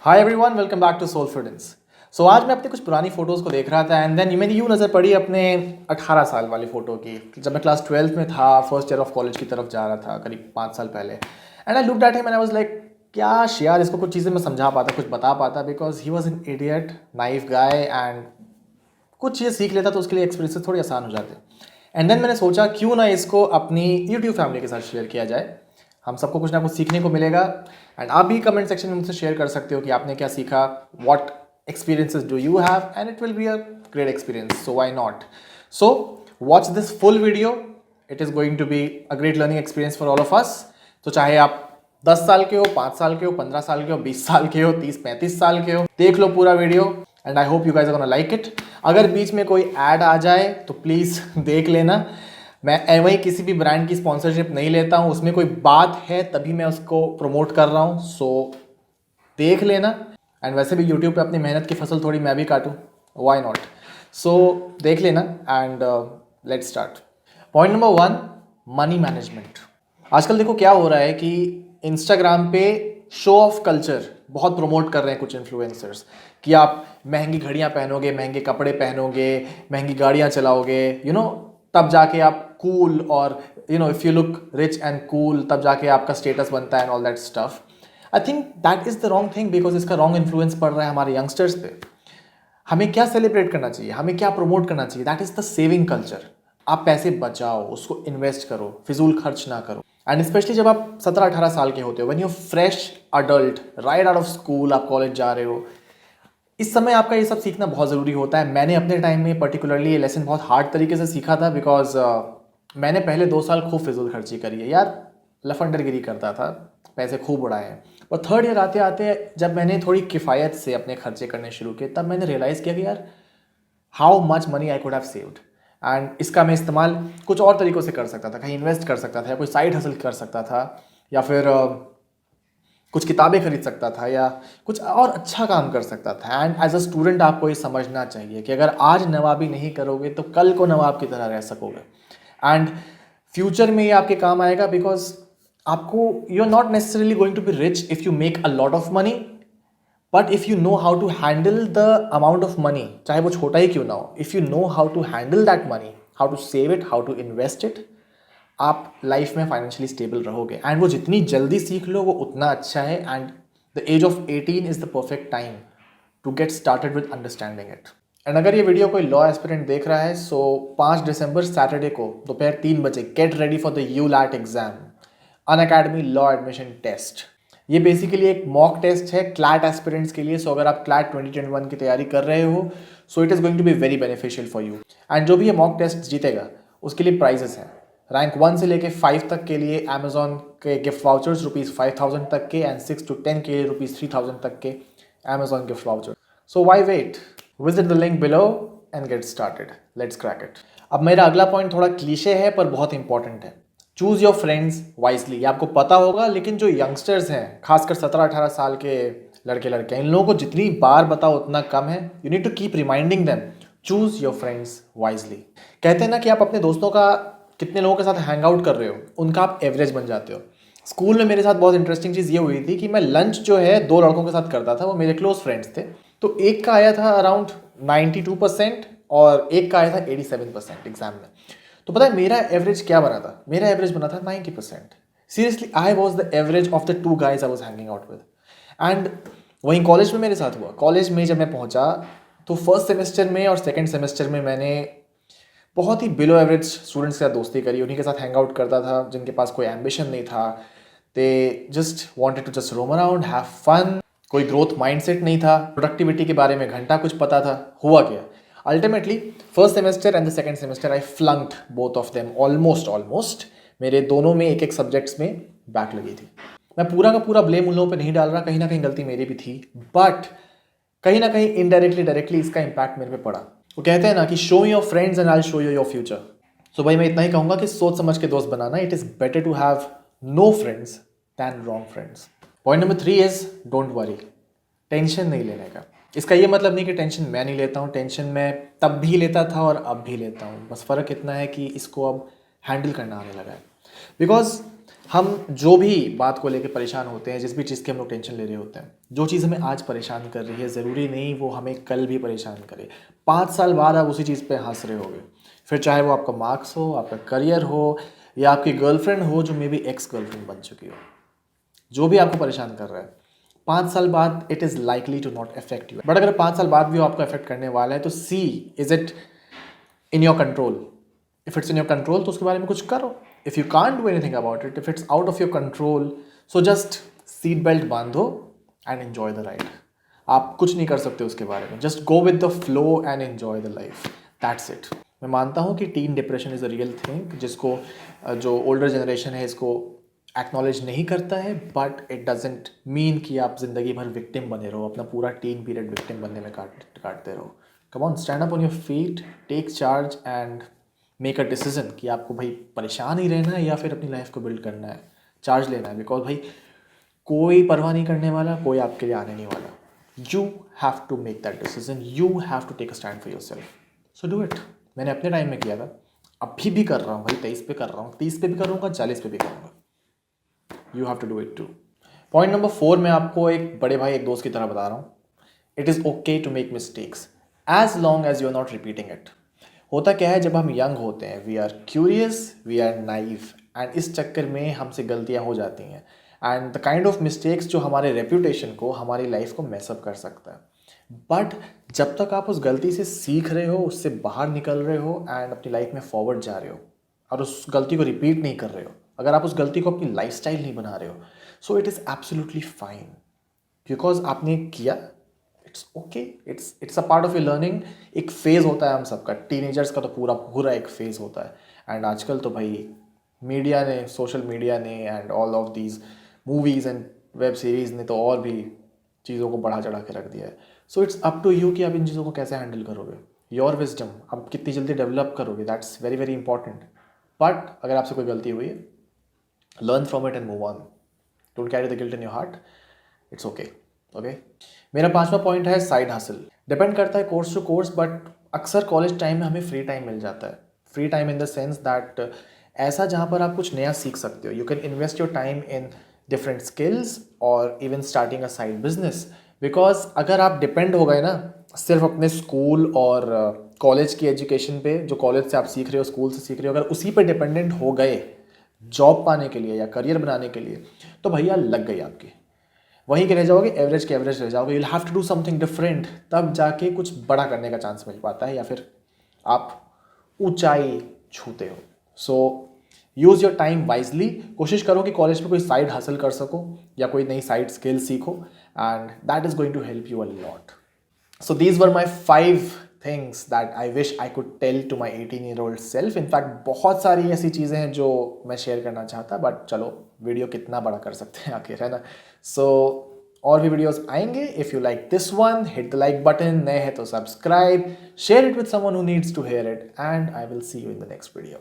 Hi everyone, welcome back to Soulfidence. So आज मैं अपनी कुछ पुरानी फ़ोटोज़ को देख रहा था एंड देन मैंने यूँ नज़र पड़ी अपने 18 साल वाली फ़ोटो की, जब मैं क्लास 12th में था, फर्स्ट ईयर ऑफ कॉलेज की तरफ जा रहा था करीब 5 साल पहले। And I looked at him and I was like, काश यार इसको कुछ चीज़ें मैं समझा पाता, कुछ बता पाता, because he was an idiot knife guy and कुछ चीज़ें सीख लेता तो उसके लिए एक्सपीरियंसेस थोड़ी आसान हो जाते। एंड देन मैंने सोचा क्यों ना इसको अपनी यूट्यूब फैमिली के साथ शेयर किया जाए, हम सबको कुछ ना कुछ सीखने को मिलेगा। एंड आप भी कमेंट सेक्शन में मुझसे शेयर कर सकते हो कि आपने क्या सीखा, what experiences do you have, and it will be a great experience, so why not. So watch this full video, it is going to be a great learning experience for all of us. तो चाहे आप 10 साल के हो, 5 साल के हो, 15 साल के हो, 20 साल के हो, 30-35 साल के हो, देख लो पूरा video and I hope you guys are gonna like it. अगर बीच में कोई ऐड आ जाए तो प्लीज़ देख लेना। मैं वही किसी भी ब्रांड की स्पॉन्सरशिप नहीं लेता हूँ, उसमें कोई बात है तभी मैं उसको प्रमोट कर रहा हूँ, सो देख लेना। एंड वैसे भी यूट्यूब पे अपनी मेहनत की फसल थोड़ी मैं भी काटूँ, व्हाई नॉट। सो देख लेना and let's start. Point number 1, money management. आजकल देखो क्या हो रहा है कि इंस्टाग्राम पे शो ऑफ कल्चर बहुत प्रमोट कर रहे हैं कुछ इन्फ्लुएंसर्स, कि आप महंगी घड़ियां पहनोगे, महंगे कपड़े पहनोगे, महंगी गाड़ियां चलाओगे, तब जाके आप कूल, और if you look rich and cool तब जाके आपका स्टेटस बनता है and all that stuff. I think that is the wrong thing, because इसका रॉन्ग इन्फ्लुएंस पड़ रहा है हमारे यंगस्टर्स पे। हमें क्या सेलिब्रेट करना चाहिए, हमें क्या प्रमोट करना चाहिए, that is the saving culture. आप पैसे बचाओ, उसको इन्वेस्ट करो, फिजूल खर्च ना करो। एंड स्पेशली जब आप 17-18 साल के होते हो, when you fresh adult right out of school, आप कॉलेज जा रहे हो, इस समय आपका ये सब सीखना बहुत ज़रूरी होता है। मैंने अपने टाइम में पर्टिकुलरली ये लेसन बहुत हार्ड तरीके से सीखा था, बिकॉज मैंने पहले 2 साल खूब फिजूल खर्ची करी है यार, लफंडरगिरी करता था, पैसे खूब उड़ाए हैं। और थर्ड ईयर आते आते जब मैंने थोड़ी किफ़ायत से अपने खर्चे करने शुरू किए, तब मैंने रियलाइज़ किया कि यार how much money I could have saved. And इसका मैं इस्तेमाल कुछ और तरीक़ों से कर सकता था, कहीं इन्वेस्ट कर सकता था, या कोई साइड हसल कर सकता था, या फिर कुछ किताबें खरीद सकता था, या कुछ और अच्छा काम कर सकता था। एंड एज अ स्टूडेंट आपको ये समझना चाहिए कि अगर आज नवाबी नहीं करोगे तो कल को नवाब की तरह रह सकोगे, एंड फ्यूचर में ये आपके काम आएगा, बिकॉज आपको you are not necessarily going to be rich if you make a lot of money, but if you know how to handle the amount of money, चाहे वो छोटा ही क्यों ना हो, if you know how to handle that money, how to save it, how to invest it, आप life में financially stable रहोगे। एंड वो जितनी जल्दी सीख लो वो उतना अच्छा है। And the age of 18 is the perfect time to get started with understanding it. And अगर ये वीडियो कोई लॉ एस्पिरेंट देख रहा है, सो 5 दिसंबर सैटरडे को दोपहर 3 बजे get ready for the ULAT exam, Unacademy law admission test. ये बेसिकली एक मॉक टेस्ट है क्लैट एस्पिरेंट्स के लिए। सो अगर आप क्लैट 2021 की तैयारी कर रहे हो, so it is going to be very beneficial for you. And जो भी ये मॉक टेस्ट जीतेगा उसके लिए प्राइजेस हैं। रैंक 1 से लेके 5 तक के लिए अमेजॉन के गिफ्ट वाउचर्स ₹5000 तक के, एंड 6 to 10 के लिए ₹3000 तक के Amazon gift voucher. So why wait, visit the link below and get started, let's crack it. अब मेरा अगला पॉइंट थोड़ा क्लीशे है पर बहुत इंपॉर्टेंट है। Choose your friends wisely. ये आपको पता होगा, लेकिन जो यंगस्टर्स हैं, खासकर 17-18 साल के लड़के लड़के, इन लोगों को जितनी बार बताओ उतना कम है। You need to keep reminding them, choose your friends wisely. कहते हैं ना कि आप अपने दोस्तों का, कितने लोगों के साथ हैंग आउट कर रहे हो, उनका आप एवरेज बन जाते हो। स्कूल में मेरे साथ बहुत इंटरेस्टिंग चीज़ ये हुई थी कि मैं लंच जो है 2 लड़कों के साथ करता था, वो मेरे क्लोज फ्रेंड्स थे। तो एक का आया था अराउंड 92% और एक का आया था 87% एग्जाम में। तो पता है मेरा एवरेज क्या बना था? मेरा एवरेज बना था 90%। Seriously I was the average of the 2 guys I was hanging out with. And वहीं कॉलेज में मेरे साथ हुआ। कॉलेज में जब मैं पहुंचा तो फर्स्ट सेमेस्टर में और सेकेंड सेमेस्टर में मैंने बहुत ही बिलो एवरेज स्टूडेंट्स के साथ दोस्ती करी, उन्हीं के साथ हैंग आउट करता था जिनके पास कोई एम्बिशन नहीं था। They just wanted to just roam around, have fun. कोई ग्रोथ माइंडसेट नहीं था, प्रोडक्टिविटी के बारे में घंटा कुछ पता था। हुआ क्या, ultimately first semester and the second semester I flunked both of them, almost मेरे दोनों में एक एक सब्जेक्ट्स में बैक लगी थी। मैं पूरा का पूरा ब्लेम उन लोगों पे नहीं डाल रहा, कहीं ना कहीं गलती मेरी भी थी, बट कहीं ना कहीं इनडायरेक्टली डायरेक्टली इसका इम्पैक्ट मेरे पे पड़ा। वो कहते हैं ना कि show your friends and I show you your future. So भाई मैं इतना ही कहूँगा कि सोच समझ के दोस्त बनाना। It is better to have no friends than wrong friends. Point number 3 is don't worry, tension नहीं लेने का। इसका ये मतलब नहीं कि टेंशन मैं नहीं लेता हूँ, टेंशन मैं तब भी लेता था और अब भी लेता हूँ, बस फ़र्क इतना है कि इसको अब हैंडल करना आने लगा है। बिकॉज हम जो भी बात को लेकर परेशान होते हैं, जिस भी चीज़ की हम लोग टेंशन ले रहे होते हैं, जो चीज़ हमें आज परेशान कर रही है ज़रूरी नहीं वो हमें कल भी परेशान करे। 5 साल बाद आप उसी चीज़ पे हंस रहे होगे, फिर चाहे वो आपका मार्क्स हो, आपका करियर हो, या आपकी गर्लफ्रेंड हो जो मे बी एक्स गर्लफ्रेंड बन चुकी हो। जो भी आपको परेशान कर रहा है 5 साल बाद it is likely to not affect you, but अगर 5 साल बाद भी वो आपको अफेक्ट करने वाला है तो see is it in your control. If it's in your control तो उसके बारे में कुछ करो। If you can't do anything about it, if it's out of your control, so just seat belt बांधो एंड एन्जॉय द राइड। आप कुछ नहीं कर सकते उसके बारे में, just go with the flow and enjoy the life, that's it. मैं मानता हूँ कि teen depression is a real thing, जिसको जो ओल्डर जनरेशन है इसको एक्नॉलेज नहीं करता है, बट इट डजेंट मीन कि आप ज़िंदगी भर विक्टिम बने रहो, अपना पूरा टीन पीरियड विक्टिम बनने में काटते रहो। Come on, stand up on your feet, take charge and make a decision कि आपको भाई परेशान ही रहना है या फिर अपनी लाइफ को बिल्ड करना है, चार्ज लेना है। बिकॉज भाई कोई परवाह नहीं करने वाला, कोई आपके लिए आने नहीं वाला। You have to make that decision, you have to take a stand for yourself, so do it. मैंने अपने टाइम में किया था, अभी भी कर रहा हूँ भाई, 23 पे कर रहा हूँ, 30 पे भी करूँगा, 40 पे भी करूँगा। You have to do it too. Point number 4 मैं आपको एक बड़े भाई एक दोस्त की तरह बता रहा हूँ। It is okay to make mistakes as long as you are not repeating it. होता क्या है, जब हम यंग होते हैं we are curious, we are naive, and इस चक्कर में हमसे गलतियाँ हो जाती हैं, and the kind of mistakes जो हमारे रेप्यूटेशन को, हमारी लाइफ को मैसअप कर सकता है। बट जब तक आप उस गलती से सीख रहे हो, उससे बाहर निकल रहे हो एंड अपनी लाइफ में फॉरवर्ड जा रहे हो और उस गलती को रिपीट नहीं कर रहे हो, अगर आप उस गलती को अपनी लाइफस्टाइल नहीं बना रहे हो, so it is absolutely fine, because आपने किया, it's okay, it's a part of your learning. एक फेज़ होता है हम सबका, टीनेजर्स का तो पूरा पूरा एक फेज़ होता है। एंड आजकल तो भाई मीडिया ने, सोशल मीडिया ने and all of these movies and web series ने तो और भी चीज़ों को बढ़ा चढ़ा के रख दिया है। So it's up to you कि आप इन चीज़ों को कैसे हैंडल करोगे। योर विजडम आप कितनी जल्दी डेवलप करोगे, that's very very important. But अगर आपसे कोई गलती हुई है, learn from it and move on, don't carry the guilt in your heart, it's okay. Okay, मेरा 5वां पॉइंट है साइड हासिल। डिपेंड करता है कोर्स टू कोर्स, बट अक्सर कॉलेज टाइम में हमें फ्री टाइम मिल जाता है। Free time in the sense that ऐसा जहाँ पर आप कुछ नया सीख सकते हो। You can invest your time in different skills और even starting a side business. Because अगर आप डिपेंड हो गए ना सिर्फ अपने स्कूल और कॉलेज की एजुकेशन पे, जो कॉलेज से आप सीख रहे हो, स्कूल से सीख रहे हो, अगर उसी पे डिपेंडेंट हो गए जॉब पाने के लिए या करियर बनाने के लिए, तो भैया लग गई आपकी, वहीं के रह जाओगे, एवरेज के एवरेज रह जाओगे। You have to do something different, तब जाके कुछ बड़ा करने का चांस मिल पाता है या फिर आप ऊंचाई छूते हो। So use your time wisely. कोशिश करो कि कॉलेज में कोई साइड हासिल कर सको या कोई नई साइड स्किल सीखो, and that is going to help you a lot. So these were my 5 things that I wish I could tell to my 18-year-old self. In fact, बहुत सारी ऐसी चीज़ें हैं जो मैं शेयर करना चाहता, बट चलो वीडियो कितना बड़ा कर सकते हैं आखिर, है ना। सो और भी वीडियोस आएंगे। If you like this one, hit the like button, नए हैं तो subscribe, share it with someone who needs to hear it, and I will see you in the next video.